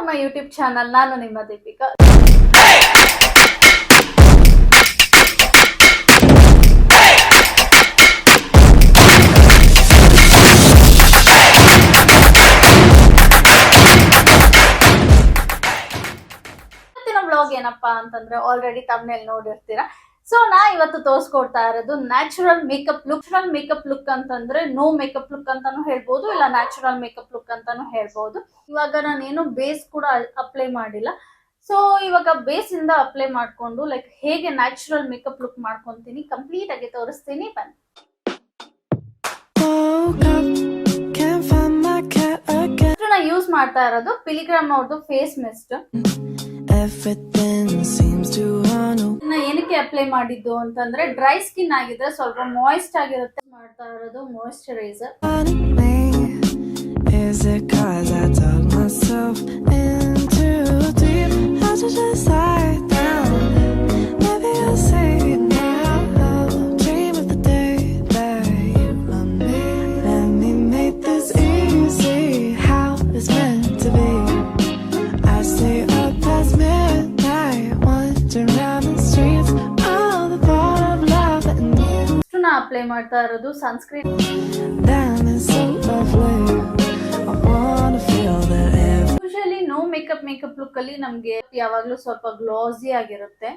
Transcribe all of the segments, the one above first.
My YouTube channel. ನಾನು ನಿಮ್ಮ ದೀಪಿಕಾ. ಇವತ್ತಿನ ವ್ಲಾಗ್ ಏನಪ್ಪಾ ಅಂತಂದ್ರೆ ಆಲ್ರೆಡಿ ತಮ್ಮನೇಲಿ ನೋಡಿರ್ತೀರಾ. ಸೊ ನಾ ಇವತ್ತು ತೋರಿಸ್ಕೊಡ್ತಾ ಇರೋದು natural makeup look. Natural makeup look ಅಂತಂದ್ರೆ ನೋ ಮೇಕಪ್ ಲುಕ್ ಅಂತಾನು ಹೇಳ್ಬೋದು, ಇಲ್ಲ ನ್ಯಾಚುರಲ್ ಮೇಕಪ್ ಲುಕ್ ಅಂತಾನು ಹೇಳ್ಬೋದು. ಇವಾಗ ನಾನೇನು ಬೇಸ್ ಕೂಡ ಅಪ್ಲೈ ಮಾಡಿಲ್ಲ. ಸೊ ಇವಾಗ ಬೇಸ್ ಇಂದ ಅಪ್ಲೈ ಮಾಡ್ಕೊಂಡು ಲೈಕ್ ಹೇಗೆ ನ್ಯಾಚುರಲ್ ಮೇಕಪ್ ಲುಕ್ ಮಾಡ್ಕೊಂತೀನಿ ಕಂಪ್ಲೀಟ್ ಆಗಿ ತೋರಿಸ್ತೀನಿ ಬನ್ನಿ. ನಾ ಯೂಸ್ ಮಾಡ್ತಾ ಇರೋದು ಪಿಲಿಗ್ರಾಮ್ ಅವ್ರದ್ದು ಫೇಸ್ ಮಿಸ್ಟ್. ಏನಕ್ಕೆ ಅಪ್ಲೈ ಮಾಡಿದ್ದು ಅಂತಂದ್ರೆ ಡ್ರೈ ಸ್ಕಿನ್ ಆಗಿದ್ರೆ ಸ್ವಲ್ಪ ಮಾಯಿಸ್ಟ್ ಆಗಿರುತ್ತೆ. ಮಾಡ್ತಾ ಇರೋದು ಮಾಯಿಶ್ಚರೈಸರ್. ಅಪ್ಲೈ ಮಾಡ್ತಾ ಇರೋದು sunscreen. Usually no makeup look ಅಲ್ಲಿ ನಮ್ಗೆ ಯಾವಾಗ್ಲೂ ಸ್ವಲ್ಪ ಗ್ಲಾಸಿ ಆಗಿರುತ್ತೆ.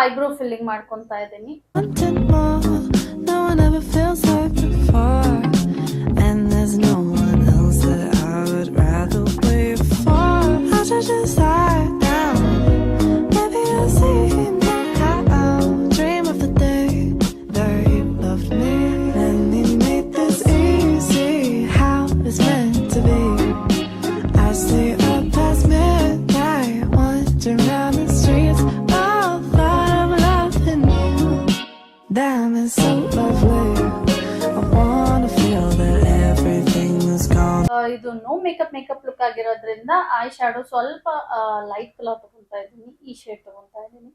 ಐಬ್ರೋ ಫಿಲ್ಲಿಂಗ್ ಮಾಡ್ಕೊಂತಾ ಇದ್ದೀನಿ. ಇದು ನೋ ಮೇಕಪ್ ಲುಕ್ ಆಗಿರೋದ್ರಿಂದ ಐ ಶ್ಯಾಡೋ ಸ್ವಲ್ಪ ಲೈಟ್ ಕಲರ್ ತಗೊಂತಾ ಇದ್ದೀನಿ. ಈ ಶೇಡ್ ತಗೊಂತಾ ಇದ್ದೀನಿ.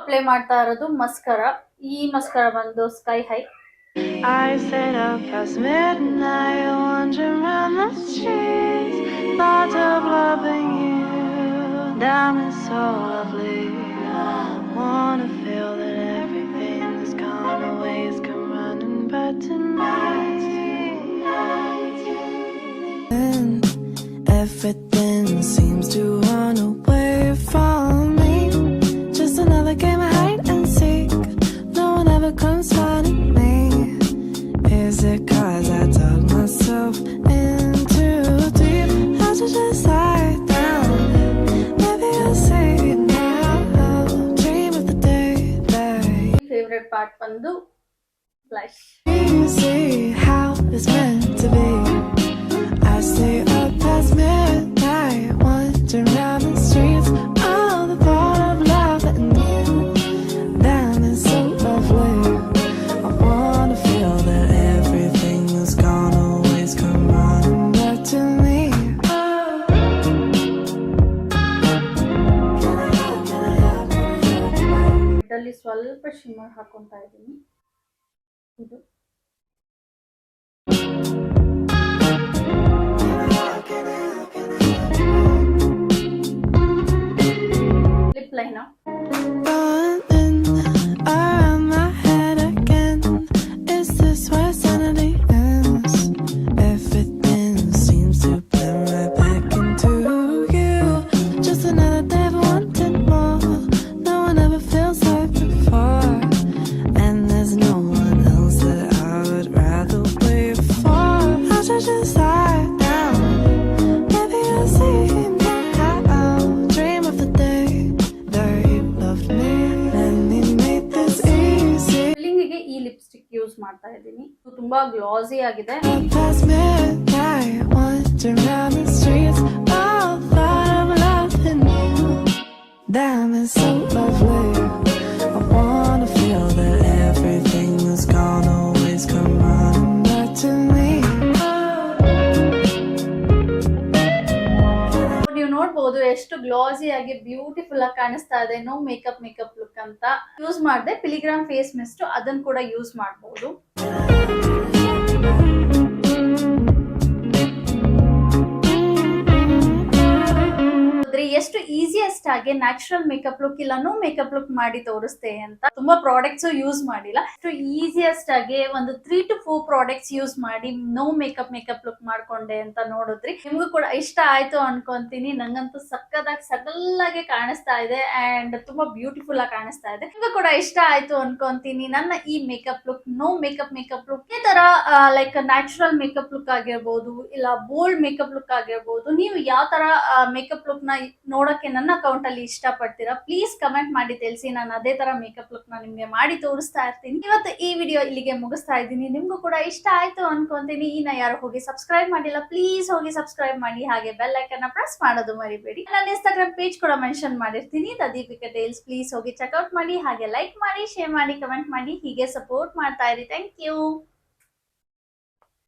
ಅಪ್ಲೈ ಮಾಡ್ತಾ ಇರೋದು ಮಸ್ಕರಾ. ಈ ಮಸ್ಕರಾ ಬಂದು sky high. I stayed up past midnight, wandering around the streets, thought of loving you. Diamonds so lovely, wanna feel that everything that's gone away is come running back tonight. And everything seems to run away from me. Just another game of hide and seek. No one ever comes finding me. Is it 'cause I dug myself in too deep? I should just lie down. Maybe I'll say it now. Dream of the day that favorite part bandu blush. You see how it's meant to be. I stay up past midnight, wandering around the streets. All the thought of love and you, damn, it's so lovely. I wanna feel that everything that's gone always come running back to me. ಇದರಲ್ಲಿ ಸ್ವಲ್ಪ shimmer ಹಾಕೊಂತಾ ಇದ್ದೀನಿ. ಇದು lip liner. No one ever feels like before, and there's no one else that I use ಮಾಡ್ತಾ ಇದ್ದೀನಿ. ತುಂಬಾ ಗ್ಲಾಸಿ ಆಗಿದೆ. Past midnight, wandering around the streets, all thought of loving you. Damn, it's so lovely. I wanna feel that everything that's gone always come running back to me. ನೀವು ನೋಡ್ಬೋದು ಎಷ್ಟು ಗ್ಲಾಸಿ ಆಗಿ beautiful ಆಗಿ ಕಾಣಿಸ್ತಾ ಇದೆ. ನೋ ಮೇಕಪ್ ಲುಕ್ ಅಂತ use ಮಾಡಿದೆ. ಪಿಲಿಗ್ರಾಮ್ face mist ಅದನ್ನ ಕೂಡ ಯೂಸ್ ಮಾಡಬಹುದು. ಎಷ್ಟು ಈಸಿಯೆಸ್ಟ್ ಆಗಿ ನ್ಯಾಚುರಲ್ ಮೇಕಪ್ ಲುಕ್ ಇಲ್ಲ ನೋ ಮೇಕಪ್ ಲುಕ್ ಮಾಡಿ ತೋರಿಸ್ತೆ ಅಂತ. ತುಂಬಾ ಪ್ರಾಡಕ್ಟ್ಸ್ ಯೂಸ್ ಮಾಡಿಲ್ಲ. ಅಷ್ಟು ಈಸಿಯೆಸ್ಟ್ ಆಗಿ ಒಂದು 3 to 4 ಪ್ರಾಡಕ್ಟ್ಸ್ ಯೂಸ್ ಮಾಡಿ ನೋ ಮೇಕಪ್ ಲುಕ್ ಮಾಡ್ಕೊಂಡೆ ಅಂತ ನೋಡಿದ್ರಿ. ನಿಮ್ಗೂ ಕೂಡ ಇಷ್ಟ ಆಯ್ತು ಅನ್ಕೊಂತೀನಿ. ನಂಗಂತೂ ಸಕ್ಕದಾಗಿ ಸಡಲ್ಲಾಗಿ ಕಾಣಿಸ್ತಾ ಇದೆ ಅಂಡ್ ತುಂಬಾ ಬ್ಯೂಟಿಫುಲ್ ಆಗಿ ಕಾಣಿಸ್ತಾ ಇದೆ. ನಿಮ್ಗೂ ಕೂಡ ಇಷ್ಟ ಆಯ್ತು ಅನ್ಕೊಂತೀನಿ ನನ್ನ ಈ makeup look. No makeup look ಈ ತರ ಲೈಕ್ ನ್ಯಾಚುರಲ್ ಮೇಕಪ್ ಲುಕ್ ಆಗಿರ್ಬೋದು, ಇಲ್ಲ ಬೋಲ್ಡ್ ಮೇಕಪ್ ಲುಕ್ ಆಗಿರ್ಬೋದು. ನೀವು ಯಾವ ತರ ಮೇಕಪ್ ಲುಕ್ ನ ನೋಡಕ್ಕೆ ನನ್ನ ಅಕೌಂಟ್ ಅಲ್ಲಿ ಇಷ್ಟ ಪಡ್ತೀರಾ ಪ್ಲೀಸ್ ಕಮೆಂಟ್ ಮಾಡಿ ತಿಳಿಸಿ. ನಾನು ಅದೇ ತರ ಮೇಕಪ್ ಲುಕ್ ನ ನಿಮ್ಗೆ ಮಾಡಿ ತೋರಿಸ್ತಾ ಇರ್ತೀನಿ. ಇವತ್ತು ಈ ವಿಡಿಯೋ ಇಲ್ಲಿಗೆ ಮುಗಿಸ್ತಾ ಇದ್ದೀನಿ. ನಿಮ್ಗೂ ಕೂಡ ಇಷ್ಟ ಆಯ್ತು ಅನ್ಕೊಂತೀನಿ. ಇನ್ನ ಯಾರು ಹೋಗಿ ಸಬ್ಸ್ಕ್ರೈಬ್ ಮಾಡಿಲ್ಲ ಪ್ಲೀಸ್ ಹೋಗಿ ಸಬ್ಸ್ಕ್ರೈಬ್ ಮಾಡಿ. ಹಾಗೆ ಬೆಲ್ ಐಕನ್ ನ ಪ್ರೆಸ್ ಮಾಡೋದು ಮರಿಬೇಡಿ. ನನ್ನ ಇನ್ಸ್ಟಾಗ್ರಾಮ್ ಪೇಜ್ ಕೂಡ ಮೆನ್ಷನ್ ಮಾಡಿರ್ತೀನಿ, ದ ದೀಪಿಕಾ ಟೇಲ್ಸ್. ಪ್ಲೀಸ್ ಹೋಗಿ ಚೆಕ್ಔಟ್ ಮಾಡಿ. ಹಾಗೆ ಲೈಕ್ ಮಾಡಿ, ಶೇರ್ ಮಾಡಿ, ಕಮೆಂಟ್ ಮಾಡಿ. ಹೀಗೆ ಸಪೋರ್ಟ್ ಮಾಡ್ತಾ ಇರಿ. Thank you.